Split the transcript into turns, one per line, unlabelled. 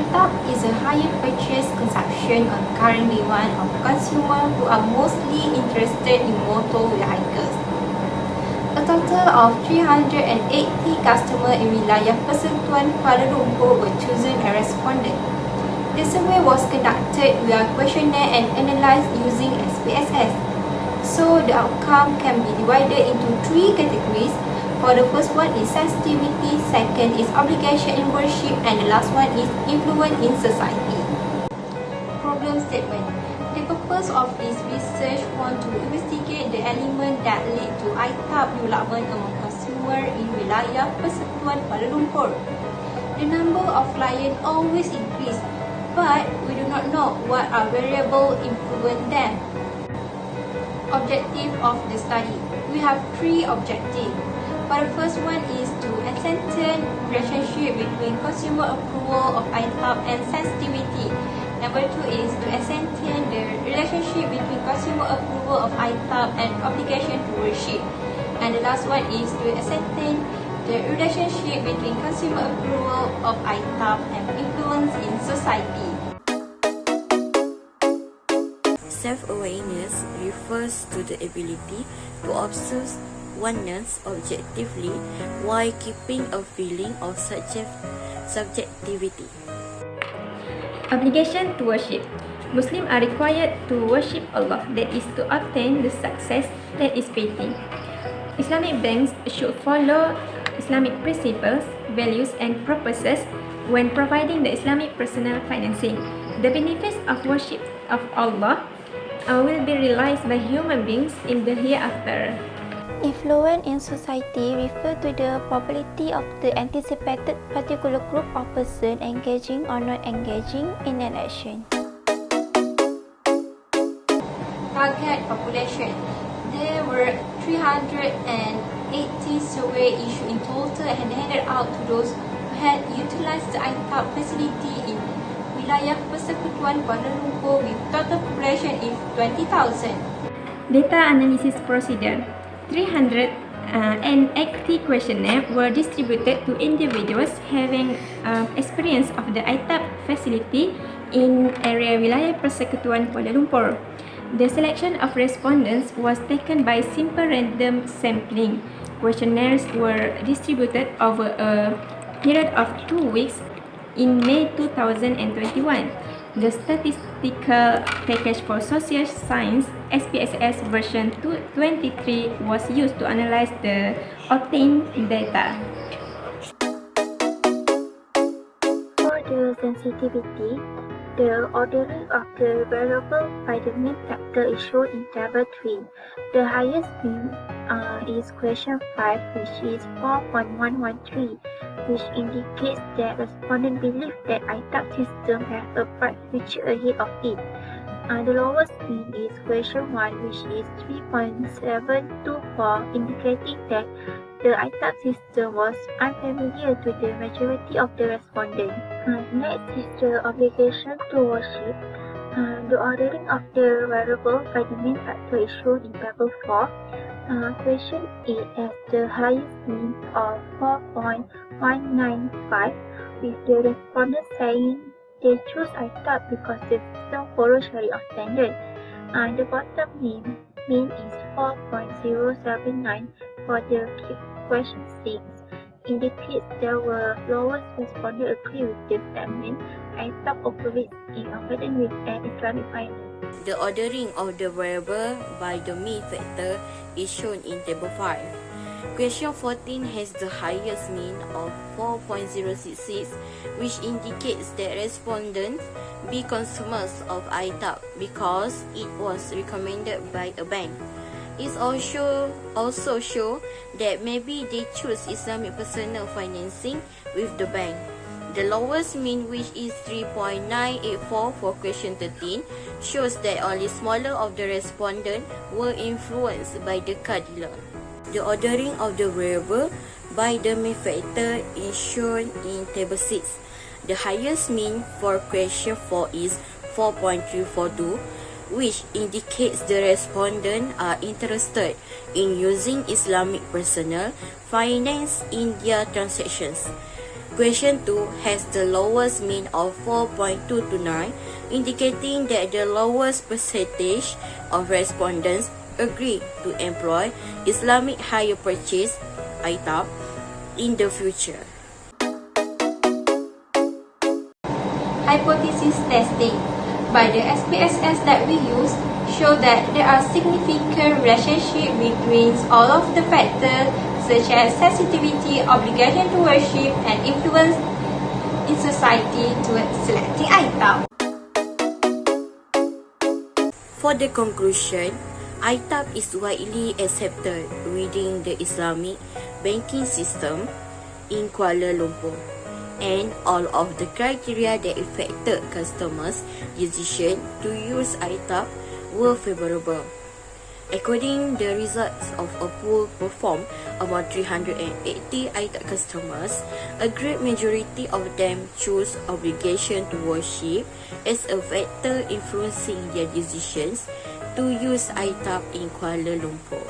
AITAB is a higher purchase consumption on current demand of consumers who are mostly interested in motor vehicles. A total of 380 customers in wilayah Persekutuan Kuala Lumpur were chosen as respondents. The survey was conducted via questionnaire and analysed using SPSS. So the outcome can be divided into 3 categories. For the first one is sensitivity, second is obligation in worship, and the last one is influence in society. Problem statement. The purpose of this research was to investigate the element that lead to AITAB development among consumers in wilayah Persekutuan Kuala Lumpur. The number of clients always increase, but we do not know what are variables influence them. Objective of the study. We have 3 objectives. But the first one is to ascertain relationship between consumer approval of AITAB and sensitivity. Number 2 is to ascertain the relationship between consumer approval of AITAB and obligation to worship. And the last one is to ascertain the relationship between consumer approval of AITAB and influence in society.
Self-awareness refers to the ability to observe oneness objectively while keeping a feeling of subjectivity.
Obligation to worship. Muslims are required to worship Allah, that is to obtain the success that is piety. Islamic banks should follow Islamic principles, values and purposes when providing the Islamic personal financing. The benefits of worship of Allah will be realized by human beings in the hereafter.
Influence in society refers to the probability of the anticipated particular group of persons engaging or not engaging in an action.
Target population. There were 380 survey issued in total and handed out to those who had utilized the AITAB facility in wilayah Persekutuan Kuala Lumpur with total population is 20,000.
Data analysis procedure. 380 questionnaires were distributed to individuals having experience of the AITAB facility in area wilayah Persekutuan Kuala Lumpur. The selection of respondents was taken by simple random sampling. Questionnaires were distributed over a period of 2 weeks in May 2021. The statistical package for social science SPSS version 23 was used to analyze the obtained data.
For the sensitivity, the ordering of the variable by the mean factor is shown in table 3. The highest mean is question 5, which is 4.113, which indicates that respondents believe that AITAB system has a bright future ahead of it. The lowest mean is question 1, which is 3.724, indicating that the AITAB system was unfamiliar to the majority of the respondents. Next is the obligation to worship. The ordering of the variable by the mean factor is shown in table 4. Question A has the highest mean of 4.195, with the respondents saying they choose AITAB because the system follows Sharia standard. The bottom mean is 4.079 for the question 6, indicates there were lowest respondents agree with the statement AITAB operates in accordance with Islamic Finance.
The ordering of the variable by the mean factor is shown in table 5. Question 14 has the highest mean of 4.066, which indicates that respondents be consumers of AITAB because it was recommended by a bank. It also shows that maybe they choose Islamic personal financing with the bank. The lowest mean, which is 3.984 for question 13, shows that only smaller of the respondents were influenced by the car dealer. The ordering of the variable by the mean factor is shown in table 6. The highest mean for question 4 is 4.342, which indicates the respondents are interested in using Islamic personal finance in their transactions. Question 2 has the lowest mean of 4.229, indicating that the lowest percentage of respondents agree to employ Islamic hire purchase (AITAB) in the future.
Hypothesis testing by the SPSS that we use show that there are significant relationship between all of the factors such as sensitivity, obligation to worship, and influence in society towards selecting AITAB.
For the conclusion, AITAB is widely accepted within the Islamic banking system in Kuala Lumpur, and all of the criteria that affected customers' decision to use AITAB were favorable. According to the results of a poll performed among 380 AITAB customers, a great majority of them chose obligation to worship as a factor influencing their decisions to use AITAB in Kuala Lumpur.